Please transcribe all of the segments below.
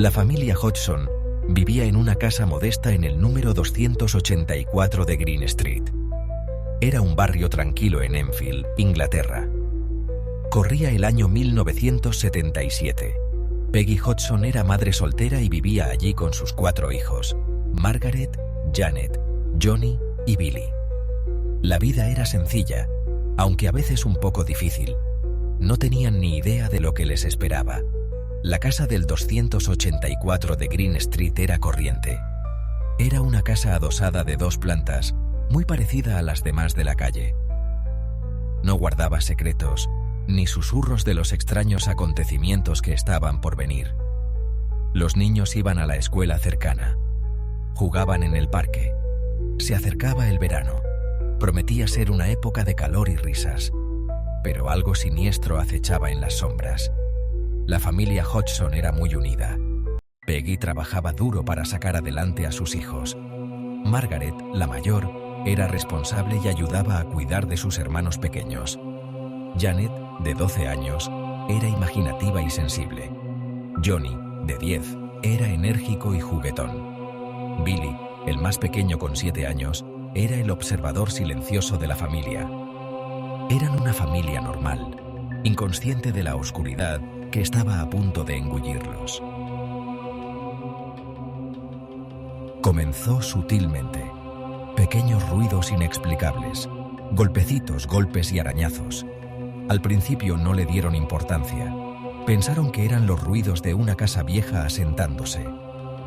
La familia Hodgson vivía en una casa modesta en el número 284 de Green Street. Era un barrio tranquilo en Enfield, Inglaterra. Corría el año 1977. Peggy Hodgson era madre soltera y vivía allí con sus 4 hijos: Margaret, Janet, Johnny y Billy. La vida era sencilla, aunque a veces un poco difícil. No tenían ni idea de lo que les esperaba. La casa del 284 de Green Street era corriente. Era una casa adosada de 2 plantas, muy parecida a las demás de la calle. No guardaba secretos, ni susurros de los extraños acontecimientos que estaban por venir. Los niños iban a la escuela cercana. Jugaban en el parque. Se acercaba el verano. Prometía ser una época de calor y risas. Pero algo siniestro acechaba en las sombras. La familia Hodgson era muy unida. Peggy trabajaba duro para sacar adelante a sus hijos. Margaret, la mayor, era responsable y ayudaba a cuidar de sus hermanos pequeños. Janet, de 12 años, era imaginativa y sensible. Johnny, de 10, era enérgico y juguetón. Billy, el más pequeño con 7 años, era el observador silencioso de la familia. Eran una familia normal, inconsciente de la oscuridad que estaba a punto de engullirlos. Comenzó sutilmente. Pequeños ruidos inexplicables, golpecitos, golpes y arañazos. Al principio no le dieron importancia. Pensaron que eran los ruidos de una casa vieja asentándose,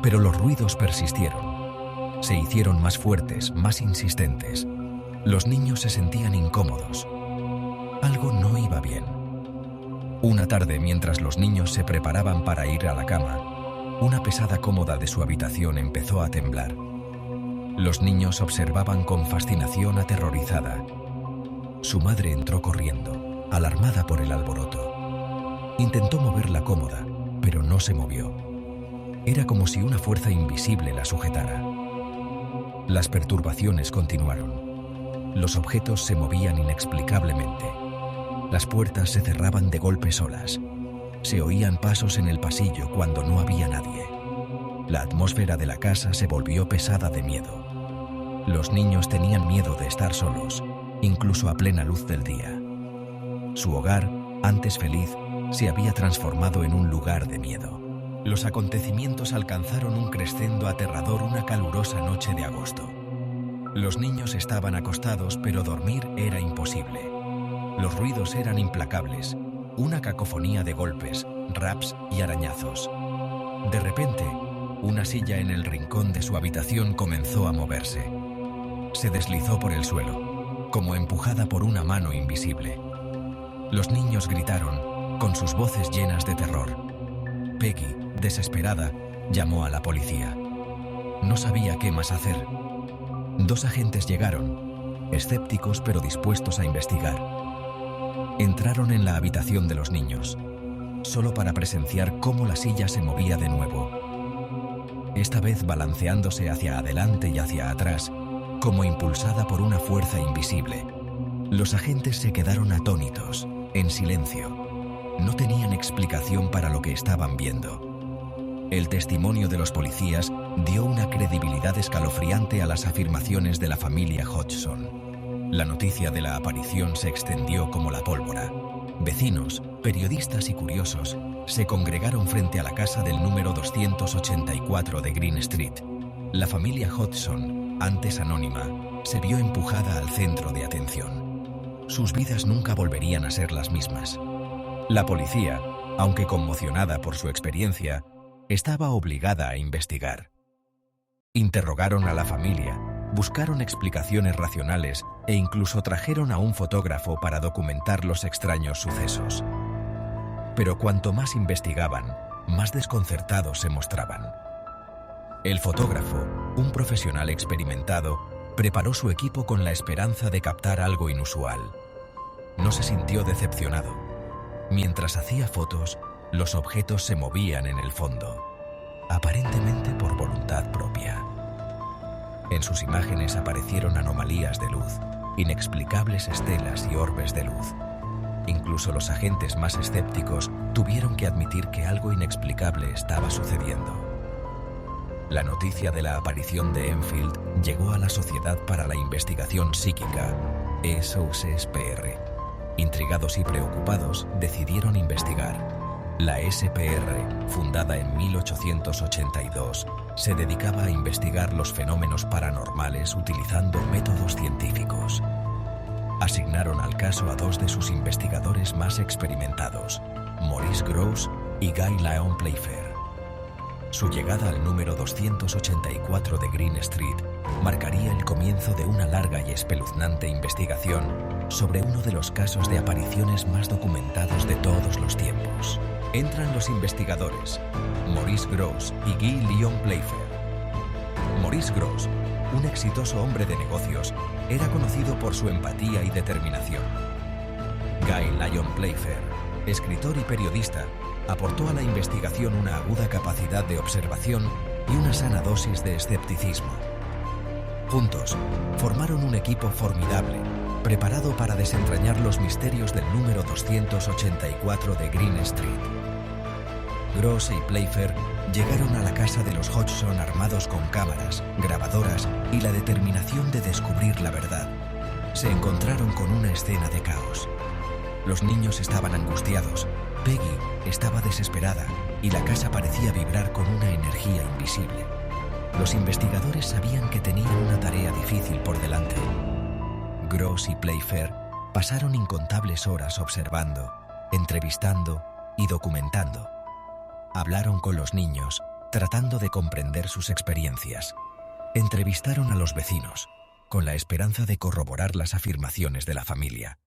pero los ruidos persistieron. Se hicieron más fuertes, más insistentes. Los niños se sentían incómodos. Algo no iba bien. Una tarde, mientras los niños se preparaban para ir a la cama, una pesada cómoda de su habitación empezó a temblar. Los niños observaban con fascinación aterrorizada. Su madre entró corriendo, alarmada por el alboroto. Intentó mover la cómoda, pero no se movió. Era como si una fuerza invisible la sujetara. Las perturbaciones continuaron. Los objetos se movían inexplicablemente. Las puertas se cerraban de golpe solas. Se oían pasos en el pasillo cuando no había nadie. La atmósfera de la casa se volvió pesada de miedo. Los niños tenían miedo de estar solos, incluso a plena luz del día. Su hogar, antes feliz, se había transformado en un lugar de miedo. Los acontecimientos alcanzaron un crescendo aterrador una calurosa noche de agosto. Los niños estaban acostados, pero dormir era imposible. Los ruidos eran implacables, una cacofonía de golpes, raps y arañazos. De repente, una silla en el rincón de su habitación comenzó a moverse. Se deslizó por el suelo, como empujada por una mano invisible. Los niños gritaron, con sus voces llenas de terror. Peggy, desesperada, llamó a la policía. No sabía qué más hacer. 2 agentes llegaron, escépticos pero dispuestos a investigar. Entraron en la habitación de los niños, solo para presenciar cómo la silla se movía de nuevo. Esta vez balanceándose hacia adelante y hacia atrás, como impulsada por una fuerza invisible. Los agentes se quedaron atónitos, en silencio. No tenían explicación para lo que estaban viendo. El testimonio de los policías dio una credibilidad escalofriante a las afirmaciones de la familia Hodgson. La noticia de la aparición se extendió como la pólvora. Vecinos, periodistas y curiosos se congregaron frente a la casa del número 284 de Green Street. La familia Hodgson, antes anónima, se vio empujada al centro de atención. Sus vidas nunca volverían a ser las mismas. La policía, aunque conmocionada por su experiencia, estaba obligada a investigar. Interrogaron a la familia, buscaron explicaciones racionales e incluso trajeron a un fotógrafo para documentar los extraños sucesos. Pero cuanto más investigaban, más desconcertados se mostraban. El fotógrafo, un profesional experimentado, preparó su equipo con la esperanza de captar algo inusual. No se sintió decepcionado. Mientras hacía fotos, los objetos se movían en el fondo, aparentemente por voluntad propia. En sus imágenes aparecieron anomalías de luz, inexplicables estelas y orbes de luz. Incluso los agentes más escépticos tuvieron que admitir que algo inexplicable estaba sucediendo. La noticia de la aparición de Enfield llegó a la Sociedad para la Investigación Psíquica, SPR. Intrigados y preocupados, decidieron investigar. La SPR, fundada en 1882, se dedicaba a investigar los fenómenos paranormales utilizando métodos científicos. Asignaron al caso a dos de sus investigadores más experimentados, Maurice Grosse y Guy Lyon Playfair. Su llegada al número 284 de Green Street marcaría el comienzo de una larga y espeluznante investigación sobre uno de los casos de apariciones más documentados de todos los tiempos. Entran los investigadores, Maurice Grosse y Guy Lyon Playfair. Maurice Grosse, un exitoso hombre de negocios, era conocido por su empatía y determinación. Guy Lyon Playfair, escritor y periodista, aportó a la investigación una aguda capacidad de observación y una sana dosis de escepticismo. Juntos, formaron un equipo formidable, preparado para desentrañar los misterios del número 284 de Green Street. Grosse y Playfair llegaron a la casa de los Hodgson armados con cámaras, grabadoras y la determinación de descubrir la verdad. Se encontraron con una escena de caos. Los niños estaban angustiados, Peggy estaba desesperada y la casa parecía vibrar con una energía invisible. Los investigadores sabían que tenían una tarea difícil por delante. Grosse y Playfair pasaron incontables horas observando, entrevistando y documentando. Hablaron con los niños, tratando de comprender sus experiencias. Entrevistaron a los vecinos, con la esperanza de corroborar las afirmaciones de la familia.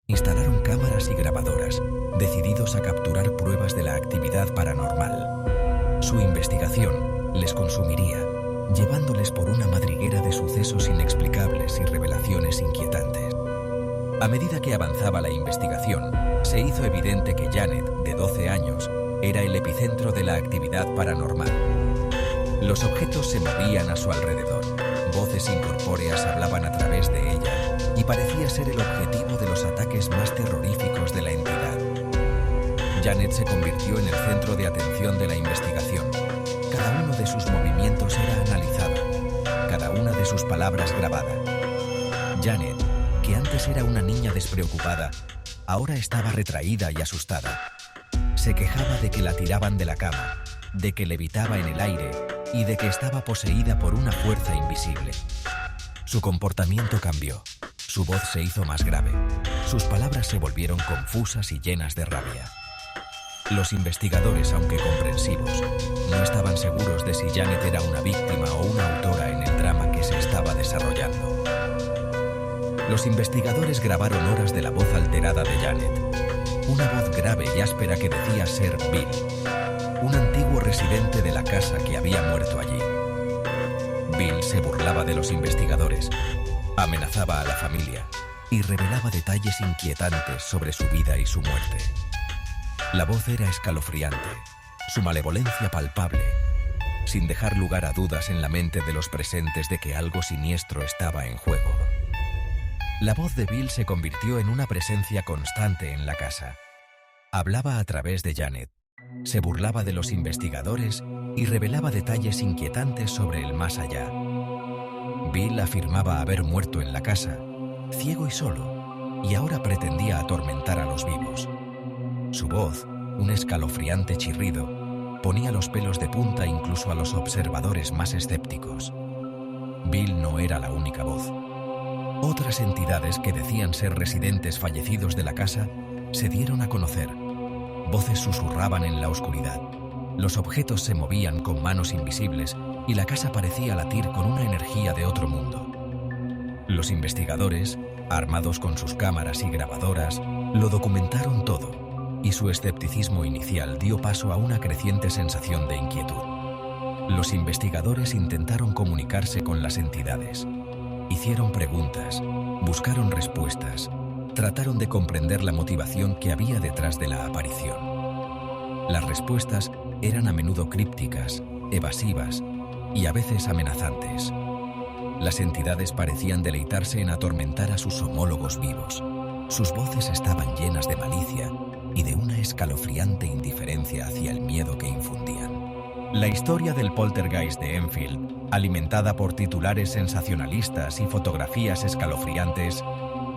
Instalaron cámaras y grabadoras, decididos a capturar pruebas de la actividad paranormal. Su investigación les consumiría, llevándoles por una madriguera de sucesos inexplicables y revelaciones inquietantes. A medida que avanzaba la investigación, se hizo evidente que Janet, de 12 años, era el epicentro de la actividad paranormal. Los objetos se movían a su alrededor, voces incorpóreas hablaban a través de ella y parecía ser el objetivo de los ataques más terroríficos de la entidad. Janet se convirtió en el centro de atención de la investigación. Cada uno de sus movimientos era analizado, cada una de sus palabras grabada. Janet, que antes era una niña despreocupada, ahora estaba retraída y asustada. Se quejaba de que la tiraban de la cama, de que levitaba en el aire y de que estaba poseída por una fuerza invisible. Su comportamiento cambió, su voz se hizo más grave, sus palabras se volvieron confusas y llenas de rabia. Los investigadores, aunque comprensivos, no estaban seguros de si Janet era una víctima o una autora en el drama que se estaba desarrollando. Los investigadores grabaron horas de la voz alterada de Janet. Una voz grave y áspera que decía ser Bill, un antiguo residente de la casa que había muerto allí. Bill se burlaba de los investigadores, amenazaba a la familia y revelaba detalles inquietantes sobre su vida y su muerte. La voz era escalofriante, su malevolencia palpable, sin dejar lugar a dudas en la mente de los presentes de que algo siniestro estaba en juego. La voz de Bill se convirtió en una presencia constante en la casa. Hablaba a través de Janet, se burlaba de los investigadores y revelaba detalles inquietantes sobre el más allá. Bill afirmaba haber muerto en la casa, ciego y solo, y ahora pretendía atormentar a los vivos. Su voz, un escalofriante chirrido, ponía los pelos de punta incluso a los observadores más escépticos. Bill no era la única voz. Otras entidades que decían ser residentes fallecidos de la casa se dieron a conocer. Voces susurraban en la oscuridad. Los objetos se movían con manos invisibles y la casa parecía latir con una energía de otro mundo. Los investigadores, armados con sus cámaras y grabadoras, lo documentaron todo, y su escepticismo inicial dio paso a una creciente sensación de inquietud. Los investigadores intentaron comunicarse con las entidades. Hicieron preguntas, buscaron respuestas, trataron de comprender la motivación que había detrás de la aparición. Las respuestas eran a menudo crípticas, evasivas y a veces amenazantes. Las entidades parecían deleitarse en atormentar a sus homólogos vivos. Sus voces estaban llenas de malicia y de una escalofriante indiferencia hacia el miedo que infundían. La historia del poltergeist de Enfield, alimentada por titulares sensacionalistas y fotografías escalofriantes,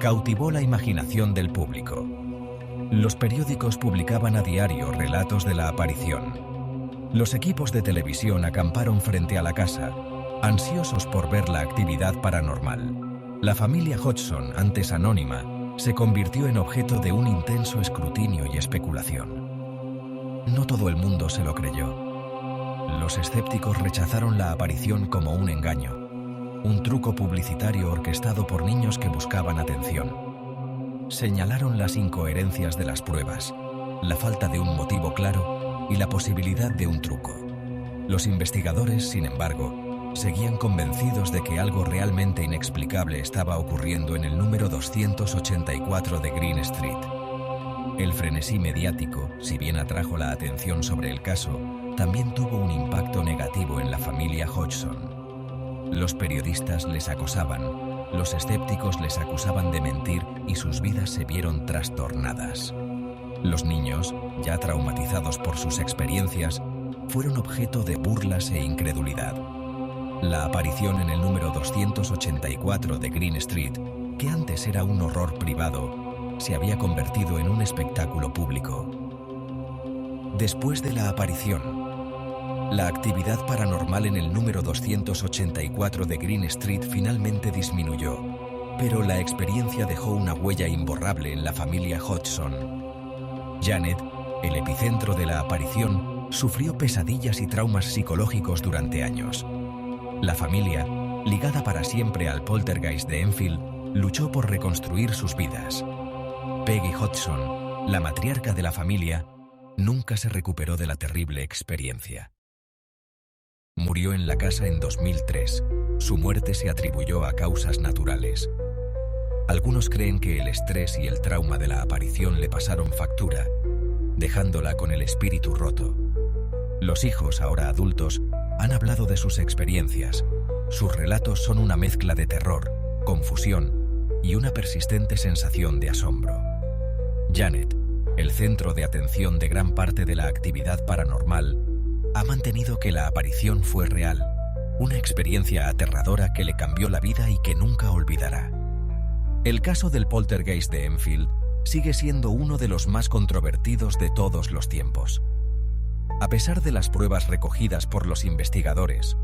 cautivó la imaginación del público. Los periódicos publicaban a diario relatos de la aparición. Los equipos de televisión acamparon frente a la casa, ansiosos por ver la actividad paranormal. La familia Hodgson, antes anónima, se convirtió en objeto de un intenso escrutinio y especulación. No todo el mundo se lo creyó. Los escépticos rechazaron la aparición como un engaño, un truco publicitario orquestado por niños que buscaban atención. Señalaron las incoherencias de las pruebas, la falta de un motivo claro y la posibilidad de un truco. Los investigadores, sin embargo, seguían convencidos de que algo realmente inexplicable estaba ocurriendo en el número 284 de Green Street. El frenesí mediático, si bien atrajo la atención sobre el caso, también tuvo un impacto negativo en la familia Hodgson. Los periodistas les acosaban, los escépticos les acusaban de mentir y sus vidas se vieron trastornadas. Los niños, ya traumatizados por sus experiencias, fueron objeto de burlas e incredulidad. La aparición en el número 284 de Green Street, que antes era un horror privado, se había convertido en un espectáculo público. Después de la aparición, la actividad paranormal en el número 284 de Green Street finalmente disminuyó, pero la experiencia dejó una huella imborrable en la familia Hodgson. Janet, el epicentro de la aparición, sufrió pesadillas y traumas psicológicos durante años. La familia, ligada para siempre al poltergeist de Enfield, luchó por reconstruir sus vidas. Peggy Hodgson, la matriarca de la familia, nunca se recuperó de la terrible experiencia. Murió en la casa en 2003. Su muerte se atribuyó a causas naturales. Algunos creen que el estrés y el trauma de la aparición le pasaron factura, dejándola con el espíritu roto. Los hijos, ahora adultos, han hablado de sus experiencias. Sus relatos son una mezcla de terror, confusión y una persistente sensación de asombro. Janet, el centro de atención de gran parte de la actividad paranormal, ha mantenido que la aparición fue real, una experiencia aterradora que le cambió la vida y que nunca olvidará. El caso del poltergeist de Enfield sigue siendo uno de los más controvertidos de todos los tiempos. A pesar de las pruebas recogidas por los investigadores,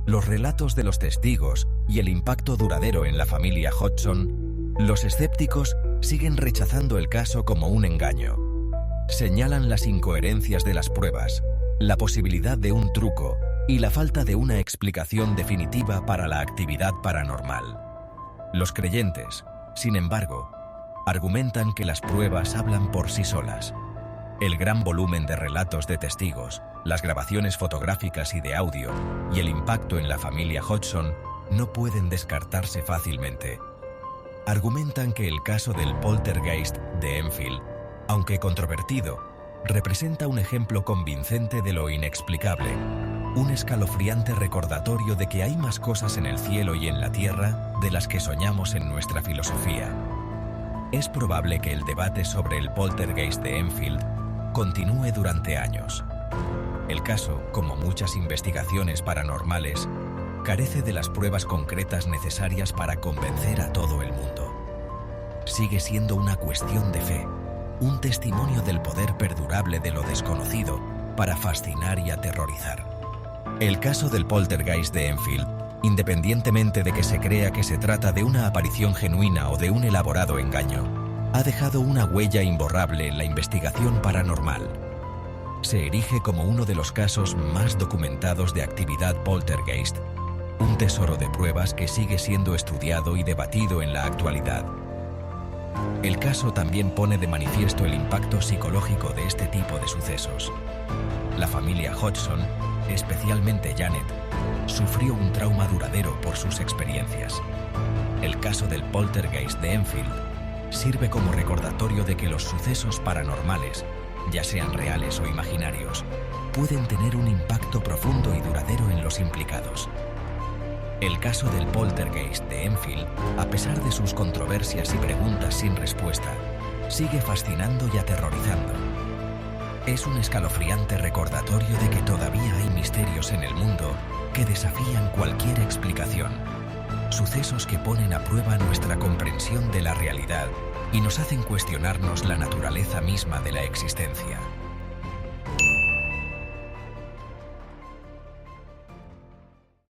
los relatos de los testigos y el impacto duradero en la familia Hodgson, los escépticos siguen rechazando el caso como un engaño. Señalan las incoherencias de las pruebas, la posibilidad de un truco y la falta de una explicación definitiva para la actividad paranormal. Los creyentes, sin embargo, argumentan que las pruebas hablan por sí solas. El gran volumen de relatos de testigos, las grabaciones fotográficas y de audio y el impacto en la familia Hodgson no pueden descartarse fácilmente. Argumentan que el caso del poltergeist de Enfield, aunque controvertido, representa un ejemplo convincente de lo inexplicable, un escalofriante recordatorio de que hay más cosas en el cielo y en la tierra de las que soñamos en nuestra filosofía. Es probable que el debate sobre el poltergeist de Enfield continúe durante años. El caso, como muchas investigaciones paranormales, carece de las pruebas concretas necesarias para convencer a todo el mundo. Sigue siendo una cuestión de fe, un testimonio del poder perdurable de lo desconocido para fascinar y aterrorizar. El caso del poltergeist de Enfield, independientemente de que se crea que se trata de una aparición genuina o de un elaborado engaño, ha dejado una huella imborrable en la investigación paranormal. Se erige como uno de los casos más documentados de actividad poltergeist, un tesoro de pruebas que sigue siendo estudiado y debatido en la actualidad. El caso también pone de manifiesto el impacto psicológico de este tipo de sucesos. La familia Hodgson, especialmente Janet, sufrió un trauma duradero por sus experiencias. El caso del poltergeist de Enfield sirve como recordatorio de que los sucesos paranormales, ya sean reales o imaginarios, pueden tener un impacto profundo y duradero en los implicados. El caso del poltergeist de Enfield, a pesar de sus controversias y preguntas sin respuesta, sigue fascinando y aterrorizando. Es un escalofriante recordatorio de que todavía hay misterios en el mundo que desafían cualquier explicación. Sucesos que ponen a prueba nuestra comprensión de la realidad y nos hacen cuestionarnos la naturaleza misma de la existencia.